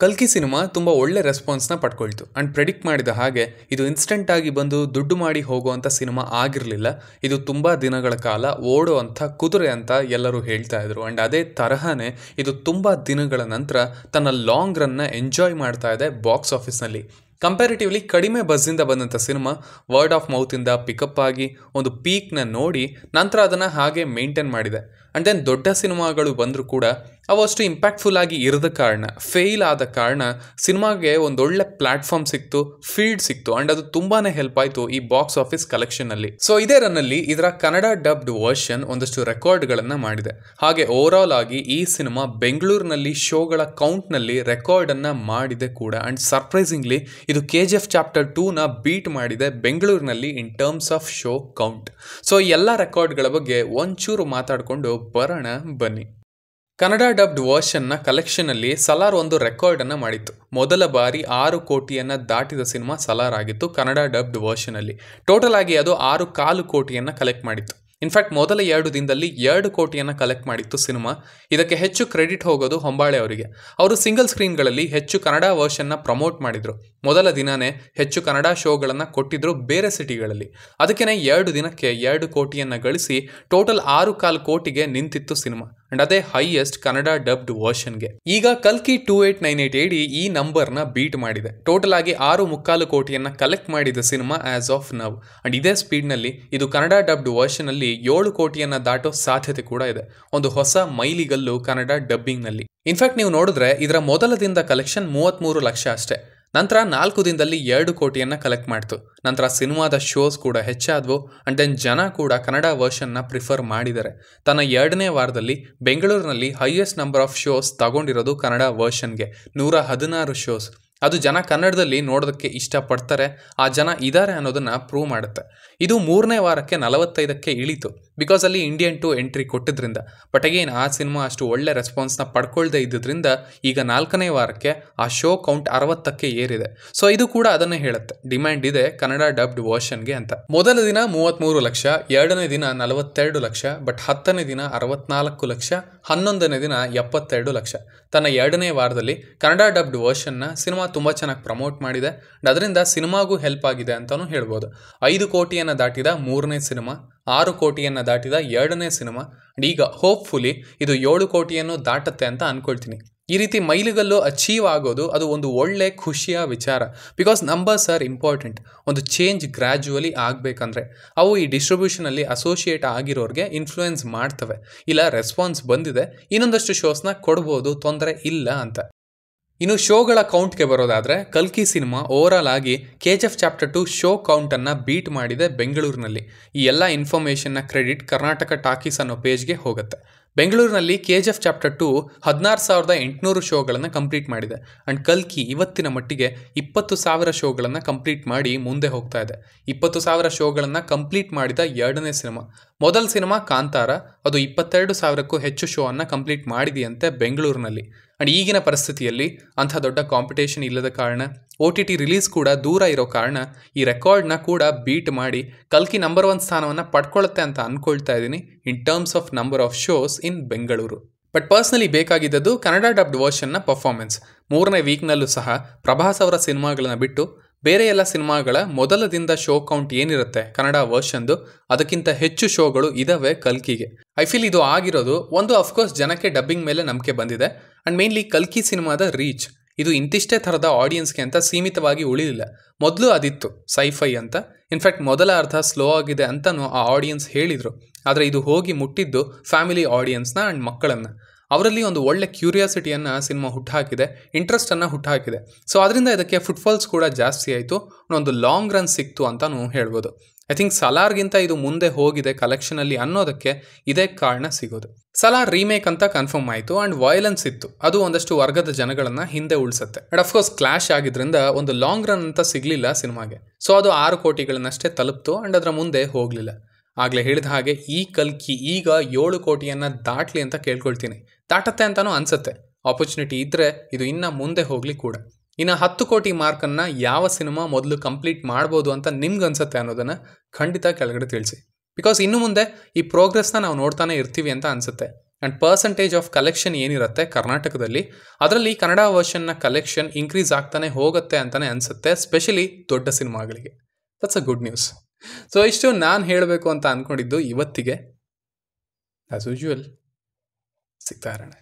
ಕಲ್ಕಿ ಸಿನಿಮಾ ತುಂಬ ಒಳ್ಳೆ ರೆಸ್ಪಾನ್ಸ್ನ ಪಡ್ಕೊಳ್ತು ಆ್ಯಂಡ್ ಪ್ರೆಡಿಕ್ಟ್ ಮಾಡಿದ ಹಾಗೆ ಇದು ಇನ್ಸ್ಟೆಂಟ್ ಆಗಿ ಬಂದು ದುಡ್ಡು ಮಾಡಿ ಹೋಗುವಂಥ ಸಿನಿಮಾ ಆಗಿರಲಿಲ್ಲ. ಇದು ತುಂಬ ದಿನಗಳ ಕಾಲ ಓಡುವಂಥ ಕುದುರೆ ಅಂತ ಎಲ್ಲರೂ ಹೇಳ್ತಾ ಇದ್ರು. ಆ್ಯಂಡ್ ಅದೇ ತರಹನೇ ಇದು ತುಂಬ ದಿನಗಳ ನಂತರ ತನ್ನ ಲಾಂಗ್ ರನ್ನ ಎಂಜಾಯ್ ಮಾಡ್ತಾ ಇದೆ ಬಾಕ್ಸ್ ಆಫೀಸ್ನಲ್ಲಿ. ಕಂಪ್ಯಾರಿಟಿವ್ಲಿ ಕಡಿಮೆ ಬಸ್ಸಿಂದ ಬಂದಂಥ ಸಿನಿಮಾ ವರ್ಡ್ ಆಫ್ ಮೌತಿಂದ ಪಿಕಪ್ ಆಗಿ ಒಂದು ಪೀಕ್ನ ನೋಡಿ ನಂತರ ಅದನ್ನು ಹಾಗೆ ಮೇಂಟೈನ್ ಮಾಡಿದೆ. ಆ್ಯಂಡ್ ದೆನ್ ದೊಡ್ಡ ಸಿನಿಮಾಗಳು ಬಂದರೂ ಕೂಡ ಅವು ಅಷ್ಟು ಇಂಪ್ಯಾಕ್ಟ್ಫುಲ್ ಆಗಿ ಇರದ ಕಾರಣ, ಫೇಲ್ ಆದ ಕಾರಣ ಸಿನಿಮಾಗೆ ಒಂದೊಳ್ಳೆ ಪ್ಲಾಟ್ಫಾರ್ಮ್ ಸಿಕ್ತು, ಫೀಲ್ಡ್ ಸಿಕ್ತು. ಆ್ಯಂಡ್ ಅದು ತುಂಬಾ ಹೆಲ್ಪ್ ಆಯಿತು ಈ ಬಾಕ್ಸ್ ಆಫೀಸ್ ಕಲೆಕ್ಷನ್ನಲ್ಲಿ. ಸೊ ಇದೇ ರನ್ನಲ್ಲಿ ಇದರ ಕನ್ನಡ ಡಬ್ಡ್ ವರ್ಷನ್ ಒಂದಷ್ಟು ರೆಕಾರ್ಡ್ಗಳನ್ನು ಮಾಡಿದೆ. ಹಾಗೆ ಓವರ್ ಆಲ್ ಆಗಿ ಈ ಸಿನಿಮಾ ಬೆಂಗಳೂರಿನಲ್ಲಿ ಶೋಗಳ ಕೌಂಟ್ನಲ್ಲಿ ರೆಕಾರ್ಡನ್ನು ಮಾಡಿದೆ ಕೂಡ. ಆ್ಯಂಡ್ ಸರ್ಪ್ರೈಸಿಂಗ್ಲಿ ಇದು KGF ಚಾಪ್ಟರ್ 2ನ ಬೀಟ್ ಮಾಡಿದೆ ಬೆಂಗಳೂರಿನಲ್ಲಿ ಇನ್ terms of show count. So ಈ ಎಲ್ಲ ರೆಕಾರ್ಡ್ಗಳ ಬಗ್ಗೆ ಒಂಚೂರು ಮಾತಾಡಿಕೊಂಡು ಬರೋಣ ಬನ್ನಿ. ಕನ್ನಡ ಡಬ್ಡ್ ವರ್ಷನ್ನ ಕಲೆಕ್ಷನಲ್ಲಿ ಸಲಾರ್ ಒಂದು ರೆಕಾರ್ಡನ್ನು ಮಾಡಿತ್ತು. ಮೊದಲ ಬಾರಿ 6 ಕೋಟಿಯನ್ನು ದಾಟಿದ ಸಿನಿಮಾ ಸಲಾರ್ ಆಗಿತ್ತು ಕನ್ನಡ ಡಬ್ಡ್ ವರ್ಷನಲ್ಲಿ. ಟೋಟಲ್ ಆಗಿ ಅದು 6.25 ಕೋಟಿಯನ್ನು ಕಲೆಕ್ಟ್ ಮಾಡಿತ್ತು. ಇನ್ಫ್ಯಾಕ್ಟ್ ಮೊದಲ 2 ದಿನದಲ್ಲಿ 2 ಕೋಟಿಯನ್ನು ಕಲೆಕ್ಟ್ ಮಾಡಿತ್ತು ಸಿನಿಮಾ. ಇದಕ್ಕೆ ಹೆಚ್ಚು ಕ್ರೆಡಿಟ್ ಹೋಗೋದು ಹೊಂಬಾಳೆ ಅವರಿಗೆ. ಅವರು ಸಿಂಗಲ್ ಸ್ಕ್ರೀನ್ಗಳಲ್ಲಿ ಹೆಚ್ಚು ಕನ್ನಡ ವರ್ಷನ್ನ ಪ್ರಮೋಟ್ ಮಾಡಿದರು. ಮೊದಲ ದಿನನೇ ಹೆಚ್ಚು ಕನ್ನಡ ಶೋಗಳನ್ನು ಕೊಟ್ಟಿದ್ರು ಬೇರೆ ಸಿಟಿಗಳಲ್ಲಿ. ಅದಕ್ಕೇ 2 ದಿನಕ್ಕೆ 2 ಕೋಟಿಯನ್ನು ಗಳಿಸಿ ಟೋಟಲ್ 6.25 ಕೋಟಿಗೆ ನಿಂತಿತ್ತು ಸಿನಿಮಾ. ಅಂಡ್ ಅದೇ ಹೈಯೆಸ್ಟ್ ಕನ್ನಡ ಡಬ್ಡ್ ವರ್ಷನ್ಗೆ. ಈಗ ಕಲ್ಕಿ 2898 ಈ ನಂಬರ್ನ ಬೀಟ್ ಮಾಡಿದೆ. ಟೋಟಲ್ ಆಗಿ 6.25 ಕೋಟಿಯನ್ನು ಕಲೆಕ್ಟ್ ಮಾಡಿದ ಸಿನಿಮಾ ಆಸ್ ಆಫ್ ನವ್. ಅಂಡ್ ಇದೇ ಸ್ಪೀಡ್ನಲ್ಲಿ ಇದು ಕನ್ನಡ ಡಬ್ಡ್ ವರ್ಷನಲ್ಲಿ 7 ಕೋಟಿಯನ್ನು ದಾಟೋ ಸಾಧ್ಯತೆ ಕೂಡ ಇದೆ. ಒಂದು ಹೊಸ ಮೈಲಿಗಲ್ಲು ಕನ್ನಡ ಡಬ್ಬಿಂಗ್ನಲ್ಲಿ. ಇನ್ಫ್ಯಾಕ್ಟ್ ನೀವು ನೋಡಿದ್ರೆ ಇದರ ಮೊದಲ ದಿನದ ಕಲೆಕ್ಷನ್ 33 ಲಕ್ಷ ಅಷ್ಟೇ. ನಂತರ 4 ದಿನದಲ್ಲಿ 2 ಕೋಟಿಯನ್ನು ಕಲೆಕ್ಟ್ ಮಾಡ್ತು. ನಂತರ ಸಿನಿಮಾದ ಶೋಸ್ ಕೂಡ ಹೆಚ್ಚಾದವು. ಅಂಡ್ ದೆನ್ ಜನ ಕೂಡ ಕನ್ನಡ ವರ್ಷನ್ನ ಪ್ರಿಫರ್ ಮಾಡಿದ್ದಾರೆ. ತನ್ನ 2ನೇ ವಾರದಲ್ಲಿ ಬೆಂಗಳೂರಿನಲ್ಲಿ ಹೈಯೆಸ್ಟ್ ನಂಬರ್ ಆಫ್ ಶೋಸ್ ತಗೊಂಡಿರೋದು ಕನ್ನಡ ವರ್ಷನ್ಗೆ, 116 ಶೋಸ್. ಅದು ಜನ ಕನ್ನಡದಲ್ಲಿ ನೋಡೋದಕ್ಕೆ ಇಷ್ಟಪಡ್ತಾರೆ, ಆ ಜನ ಇದ್ದಾರೆ ಅನ್ನೋದನ್ನು ಪ್ರೂವ್ ಮಾಡುತ್ತೆ. ಇದು 3ನೇ ವಾರಕ್ಕೆ 45ಕ್ಕೆ ಇಳಿತು, ಬಿಕಾಸ್ ಅಲ್ಲಿ ಇಂಡಿಯನ್ 2 ಎಂಟ್ರಿ ಕೊಟ್ಟಿದ್ರಿಂದ. ಬಟ್ ಅಗೇನ್ ಆ ಸಿನಿಮಾ ಅಷ್ಟು ಒಳ್ಳೆ ರೆಸ್ಪಾನ್ಸ್ನ ಪಡ್ಕೊಳ್ದೇ ಇದ್ದಿದ್ದರಿಂದ ಈಗ 4ನೇ ವಾರಕ್ಕೆ ಆ ಶೋ ಕೌಂಟ್ 60ಕ್ಕೆ ಏರಿದೆ. ಸೊ ಇದು ಕೂಡ ಅದನ್ನೇ ಹೇಳುತ್ತೆ, ಡಿಮ್ಯಾಂಡ್ ಇದೆ ಕನ್ನಡ ಡಬ್ಡ್ ವರ್ಷನ್ಗೆ ಅಂತ. ಮೊದಲ ದಿನ 33 ಲಕ್ಷ, 2ನೇ ದಿನ 42 ಲಕ್ಷ, ಬಟ್ 10ನೇ ದಿನ 64 ಲಕ್ಷ, 11ನೇ ದಿನ 72 ಲಕ್ಷ. ತನ್ನ 2ನೇ ವಾರದಲ್ಲಿ ಕನ್ನಡ ಡಬ್ಡ್ ವರ್ಷನ್ನ ಸಿನಿಮಾ ತುಂಬ ಚೆನ್ನಾಗಿ ಪ್ರಮೋಟ್ ಮಾಡಿದೆ. ಅದರಿಂದ ಸಿನಿಮಾಗೂ ಹೆಲ್ಪ್ ಆಗಿದೆ ಅಂತಲೂ ಹೇಳ್ಬೋದು. 5 ಕೋಟಿಯನ್ನು ದಾಟಿದ 3ನೇ ಸಿನಿಮಾ, 6 ಕೋಟಿಯನ್ನು ದಾಟಿದ 2ನೇ ಸಿನಿಮಾ. ಈಗ ಹೋಪ್ಫುಲಿ ಇದು 7 ಕೋಟಿಯನ್ನು ದಾಟುತ್ತೆ ಅಂತ ಅನ್ಕೊಳ್ತೀನಿ. ಈ ರೀತಿ ಮೈಲಿಗಲ್ಲು ಅಚೀವ್ ಆಗೋದು ಅದು ಒಂದು ಒಳ್ಳೆ ಖುಷಿಯ ವಿಚಾರ. Because numbers are important. ಒಂದು ಚೇಂಜ್ ಗ್ರ್ಯಾಜುವಲಿ ಆಗಬೇಕಂದ್ರೆ ಅವು ಈ ಡಿಸ್ಟ್ರಿಬ್ಯೂಷನಲ್ಲಿ ಅಸೋಸಿಯೇಟ್ ಆಗಿರೋರಿಗೆ ಇನ್ಫ್ಲೂಯೆನ್ಸ್ ಮಾಡ್ತವೆ. ಇಲ್ಲ ರೆಸ್ಪಾನ್ಸ್ ಬಂದಿದೆ, ಇನ್ನೊಂದಷ್ಟು ಶೋಸ್ನ ಕೊಡ್ಬೋದು, ತೊಂದರೆ ಇಲ್ಲ ಅಂತ. ಇನ್ನು ಶೋಗಳ ಕೌಂಟ್ಗೆ ಬರೋದಾದರೆ ಕಲ್ಕಿ ಸಿನಿಮಾ ಓವರ್ ಆಲ್ ಆಗಿ KGF ಚಾಪ್ಟರ್ 2 ಶೋ ಕೌಂಟನ್ನು ಬೀಟ್ ಮಾಡಿದೆ ಬೆಂಗಳೂರಿನಲ್ಲಿ. ಈ ಎಲ್ಲ ಇನ್ಫಾರ್ಮೇಷನ್ನ ಕ್ರೆಡಿಟ್ ಕರ್ನಾಟಕ ಟಾಕೀಸ್ ಅನ್ನೋ ಪೇಜ್ಗೆ ಹೋಗುತ್ತೆ. ಬೆಂಗಳೂರಿನಲ್ಲಿ KGF ಚಾಪ್ಟರ್ 2 16,800 ಶೋಗಳನ್ನು ಕಂಪ್ಲೀಟ್ ಮಾಡಿದೆ. ಆ್ಯಂಡ್ ಕಲ್ಕಿ ಇವತ್ತಿನ ಮಟ್ಟಿಗೆ 20,000 ಶೋಗಳನ್ನು ಕಂಪ್ಲೀಟ್ ಮಾಡಿ ಮುಂದೆ ಹೋಗ್ತಾ ಇದೆ. 20,000 ಶೋಗಳನ್ನು ಕಂಪ್ಲೀಟ್ ಮಾಡಿದ 2ನೇ ಸಿನಿಮಾ. ಮೊದಲ ಸಿನಿಮಾ ಕಾಂತಾರ, ಅದು 22,000ಕ್ಕೂ ಹೆಚ್ಚು ಶೋ ಅನ್ನು ಕಂಪ್ಲೀಟ್ ಮಾಡಿದೆಯಂತೆ ಬೆಂಗಳೂರಿನಲ್ಲಿ. ಆ್ಯಂಡ್ ಈಗಿನ ಪರಿಸ್ಥಿತಿಯಲ್ಲಿ ಅಂಥ ದೊಡ್ಡ ಕಾಂಪಿಟೇಷನ್ ಇಲ್ಲದ ಕಾರಣ, OTT ರಿಲೀಸ್ ಕೂಡ ದೂರ ಇರೋ ಕಾರಣ ಈ ರೆಕಾರ್ಡ್ನ ಕೂಡ ಬೀಟ್ ಮಾಡಿ ಕಲ್ಕಿ ನಂಬರ್ 1 ಸ್ಥಾನವನ್ನು ಪಡ್ಕೊಳ್ಳುತ್ತೆ ಅಂತ ಅಂದ್ಕೊಳ್ತಾ ಇದ್ದೀನಿ in terms of number of shows in Bengaluru. But personally ಬೇಕಾಗಿದ್ದದ್ದು ಕನ್ನಡ ಡಬ್ಡ್ ವರ್ಷನ್ನ ಪರ್ಫಾರ್ಮೆನ್ಸ್. 3ನೇ ವೀಕ್ನಲ್ಲೂ ಸಹ ಪ್ರಭಾಸ್ ಅವರ ಸಿನಿಮಾಗಳನ್ನ ಬಿಟ್ಟು ಬೇರೆ ಎಲ್ಲ ಸಿನಿಮಾಗಳ ಮೊದಲ ದಿನದ ಶೋ ಕೌಂಟ್ ಏನಿರುತ್ತೆ ಕನ್ನಡ ವರ್ಷನ್ದು, ಅದಕ್ಕಿಂತ ಹೆಚ್ಚು ಶೋಗಳು ಇದಾವೆ ಕಲ್ಕಿಗೆ. ಐ ಫೀಲ್ ಇದು ಆಗಿರೋದು ಒಂದು, ಅಫ್ಕೋರ್ಸ್ ಜನಕ್ಕೆ ಡಬ್ಬಿಂಗ್ ಮೇಲೆ ನಂಬಿಕೆ ಬಂದಿದೆ. ಆ್ಯಂಡ್ ಮೇನ್ಲಿ ಕಲ್ಕಿ ಸಿನಿಮಾದ ರೀಚ್. ಇದು ಇಂತಿಷ್ಟೇ ಥರದ ಆಡಿಯನ್ಸ್ಗೆ ಅಂತ ಸೀಮಿತವಾಗಿ ಉಳಿಲಿಲ್ಲ. ಮೊದಲು ಅದಿತ್ತು ಸೈಫೈ ಅಂತ. ಇನ್ಫ್ಯಾಕ್ಟ್ ಮೊದಲ ಅರ್ಧ ಸ್ಲೋ ಆಗಿದೆ ಅಂತಲೂ ಆ ಆಡಿಯನ್ಸ್ ಹೇಳಿದರು. ಆದರೆ ಇದು ಹೋಗಿ ಮುಟ್ಟಿದ್ದು ಫ್ಯಾಮಿಲಿ ಆಡಿಯನ್ಸ್ನ ಆ್ಯಂಡ್ ಮಕ್ಕಳನ್ನು. ಅವರಲ್ಲಿ ಒಂದು ಒಳ್ಳೆ ಕ್ಯೂರಿಯಾಸಿಟಿಯನ್ನು ಸಿನಿಮಾ ಹುಟ್ಟುಹಾಕಿದೆ, ಇಂಟ್ರೆಸ್ಟನ್ನು ಹುಟ್ಟುಹಾಕಿದೆ. ಸೊ ಅದರಿಂದ ಇದಕ್ಕೆ ಫುಟ್ಫಾಲ್ಸ್ ಕೂಡ ಜಾಸ್ತಿ ಆಯಿತು, ಒಂದು ಲಾಂಗ್ ರನ್ ಸಿಕ್ತು ಅಂತಲೂ ಹೇಳ್ಬೋದು. ಐ ಥಿಂಕ್ ಸಲಾರ್ಗಿಂತ ಇದು ಮುಂದೆ ಹೋಗಿದೆ ಕಲೆಕ್ಷನಲ್ಲಿ ಅನ್ನೋದಕ್ಕೆ ಇದೇ ಕಾರಣ ಸಿಗೋದು. ಸಲಾರ್ ರೀಮೇಕ್ ಅಂತ ಕನ್ಫರ್ಮ್ ಆಯಿತು. ಆ್ಯಂಡ್ ವೈಲೆನ್ಸ್ ಇತ್ತು, ಅದು ಒಂದಷ್ಟು ವರ್ಗದ ಜನಗಳನ್ನು ಹಿಂದೆ ಉಳಿಸುತ್ತೆ. ಆ್ಯಂಡ್ ಅಫ್ಕೋರ್ಸ್ ಕ್ಲಾಶ್ ಆಗಿದ್ರಿಂದ ಒಂದು ಲಾಂಗ್ ರನ್ ಅಂತ ಸಿಗಲಿಲ್ಲ ಸಿನಿಮಾಗೆ. ಸೊ ಅದು 6 ಕೋಟಿಗಳನ್ನಷ್ಟೇ ತಲುಪ್ತು. ಆ್ಯಂಡ್ ಅದರ ಮುಂದೆ ಹೋಗಲಿಲ್ಲ. ಆಗಲೇ ಹೇಳಿದ ಹಾಗೆ ಈ ಕಲ್ಕಿ ಈಗ 7 ಕೋಟಿಯನ್ನು ದಾಟಲಿ ಅಂತ ಕೇಳ್ಕೊಳ್ತೀನಿ. ದಾಟತ್ತೆ ಅಂತಲೂ ಅನಿಸುತ್ತೆ. ಆಪರ್ಚುನಿಟಿ ಇದ್ದರೆ ಇದು ಇನ್ನೂ ಮುಂದೆ ಹೋಗಲಿ ಕೂಡ. ಇನ್ನು 10 ಕೋಟಿ ಮಾರ್ಕನ್ನು ಯಾವ ಸಿನಿಮಾ ಮೊದಲು ಕಂಪ್ಲೀಟ್ ಮಾಡ್ಬೋದು ಅಂತ ನಿಮ್ಗೆ ಅನ್ಸುತ್ತೆ ಅನ್ನೋದನ್ನು ಖಂಡಿತ ಕೆಳಗಡೆ ತಿಳಿಸಿ. ಬಿಕಾಸ್ ಇನ್ನು ಮುಂದೆ ಈ ಪ್ರೋಗ್ರೆಸ್ನ ನಾವು ನೋಡ್ತಾನೆ ಇರ್ತೀವಿ ಅಂತ ಅನಿಸುತ್ತೆ. ಆ್ಯಂಡ್ ಪರ್ಸೆಂಟೇಜ್ ಆಫ್ ಕಲೆಕ್ಷನ್ ಏನಿರುತ್ತೆ ಕರ್ನಾಟಕದಲ್ಲಿ, ಅದರಲ್ಲಿ ಕನ್ನಡ ವರ್ಷನ್ನ ಕಲೆಕ್ಷನ್ ಇನ್ಕ್ರೀಸ್ ಆಗ್ತಾನೆ ಹೋಗುತ್ತೆ ಅಂತಲೇ ಅನಿಸುತ್ತೆ, ಸ್ಪೆಷಲಿ ದೊಡ್ಡ ಸಿನಿಮಾಗಳಿಗೆ. That's a good news. So ಇಷ್ಟು ನಾನು ಹೇಳಬೇಕು ಅಂತ ಅಂದ್ಕೊಂಡಿದ್ದು ಇವತ್ತಿಗೆ. ಆ್ಯಸ್ ಯೂಶುವಲ್ ಸಿಗ್ತಾ ಇರೋಣ.